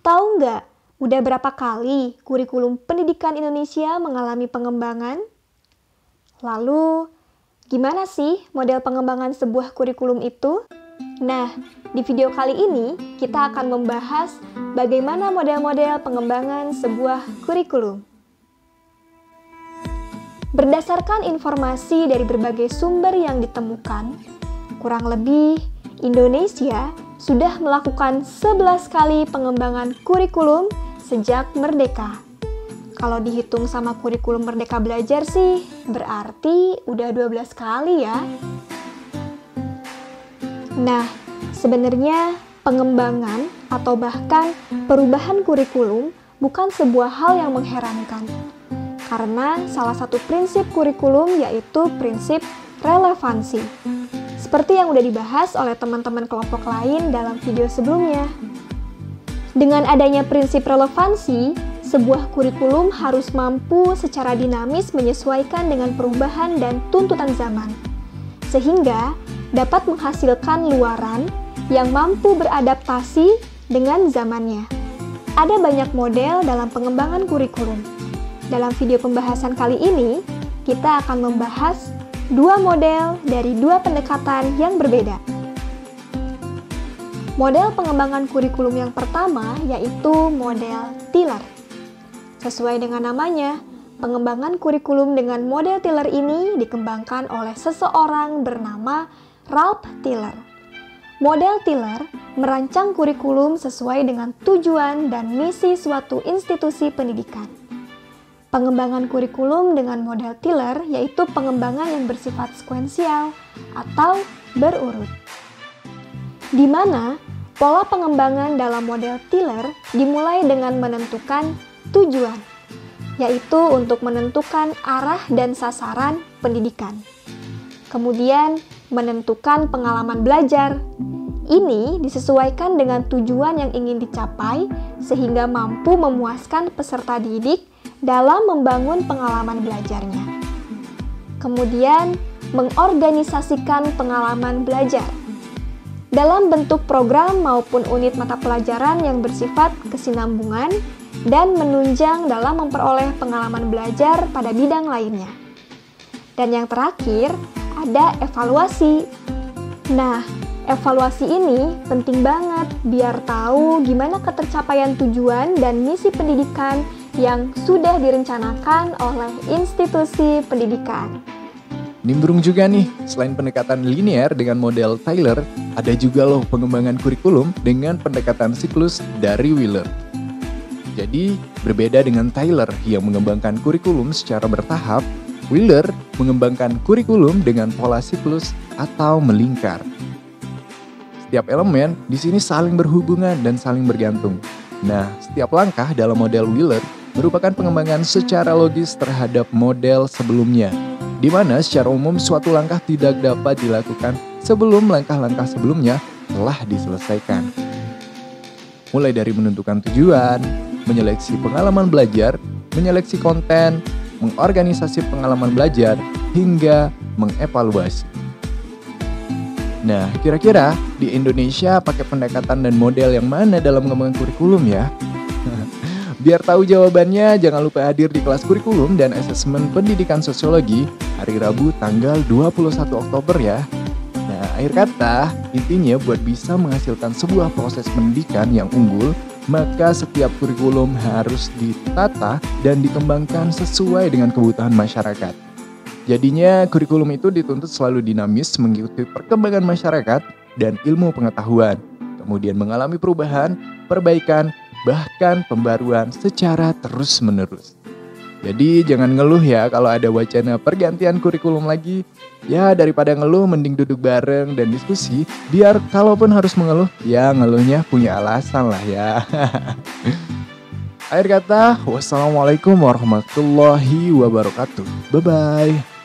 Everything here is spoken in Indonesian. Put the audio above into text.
Tahu nggak, udah berapa kali kurikulum pendidikan Indonesia mengalami pengembangan? Lalu, gimana sih model pengembangan sebuah kurikulum itu? Nah, di video kali ini kita akan membahas bagaimana model-model pengembangan sebuah kurikulum. Berdasarkan informasi dari berbagai sumber yang ditemukan, kurang lebih Indonesia sudah melakukan 11 kali pengembangan kurikulum sejak merdeka. Kalau dihitung sama kurikulum Merdeka Belajar sih, berarti udah 12 kali ya. Nah, sebenarnya pengembangan atau bahkan perubahan kurikulum bukan sebuah hal yang mengherankan. Karena salah satu prinsip kurikulum yaitu prinsip relevansi. Seperti yang udah dibahas oleh teman-teman kelompok lain dalam video sebelumnya. Dengan adanya prinsip relevansi, sebuah kurikulum harus mampu secara dinamis menyesuaikan dengan perubahan dan tuntutan zaman, sehingga dapat menghasilkan luaran yang mampu beradaptasi dengan zamannya. Ada banyak model dalam pengembangan kurikulum. Dalam video pembahasan kali ini, kita akan membahas dua model dari dua pendekatan yang berbeda. Model pengembangan kurikulum yang pertama yaitu model Tiller. Sesuai dengan namanya, pengembangan kurikulum dengan model Tiller ini dikembangkan oleh seseorang bernama Ralph Tiller. Model Tiller merancang kurikulum sesuai dengan tujuan dan misi suatu institusi pendidikan. Pengembangan kurikulum dengan model Tiller yaitu pengembangan yang bersifat sekuensial atau berurut. Di mana pola pengembangan dalam model Tiller dimulai dengan menentukan tujuan, yaitu untuk menentukan arah dan sasaran pendidikan. Kemudian menentukan pengalaman belajar. Ini disesuaikan dengan tujuan yang ingin dicapai sehingga mampu memuaskan peserta didik dalam membangun pengalaman belajarnya. Kemudian, mengorganisasikan pengalaman belajar dalam bentuk program maupun unit mata pelajaran yang bersifat kesinambungan dan menunjang dalam memperoleh pengalaman belajar pada bidang lainnya. Dan yang terakhir, ada evaluasi. Nah, evaluasi ini penting banget biar tahu gimana ketercapaian tujuan dan misi pendidikan yang sudah direncanakan oleh institusi pendidikan. Nimbrung juga nih, selain pendekatan linear dengan model Tiller, ada juga loh pengembangan kurikulum dengan pendekatan siklus dari Wheeler. Jadi, berbeda dengan Tiller yang mengembangkan kurikulum secara bertahap, Wheeler mengembangkan kurikulum dengan pola siklus atau melingkar. Setiap elemen di sini saling berhubungan dan saling bergantung. Nah, setiap langkah dalam model Wheeler merupakan pengembangan secara logis terhadap model sebelumnya, di mana secara umum suatu langkah tidak dapat dilakukan sebelum langkah-langkah sebelumnya telah diselesaikan. Mulai dari menentukan tujuan, menyeleksi pengalaman belajar, menyeleksi konten, mengorganisasi pengalaman belajar, hingga mengevaluasi. Nah, kira-kira di Indonesia pakai pendekatan dan model yang mana dalam mengembangkan kurikulum ya? Biar tahu jawabannya, jangan lupa hadir di kelas kurikulum dan asesmen pendidikan sosiologi hari Rabu tanggal 21 Oktober ya. Nah, akhir kata, intinya buat bisa menghasilkan sebuah proses pendidikan yang unggul, maka setiap kurikulum harus ditata dan dikembangkan sesuai dengan kebutuhan masyarakat. Jadinya, kurikulum itu dituntut selalu dinamis mengikuti perkembangan masyarakat dan ilmu pengetahuan, kemudian mengalami perubahan, perbaikan, bahkan pembaruan secara terus-menerus. Jadi jangan ngeluh ya kalau ada wacana pergantian kurikulum lagi. Ya daripada ngeluh mending duduk bareng dan diskusi, biar kalaupun harus mengeluh, ya ngeluhnya punya alasan lah ya. Akhir kata, wassalamualaikum warahmatullahi wabarakatuh. Bye-bye.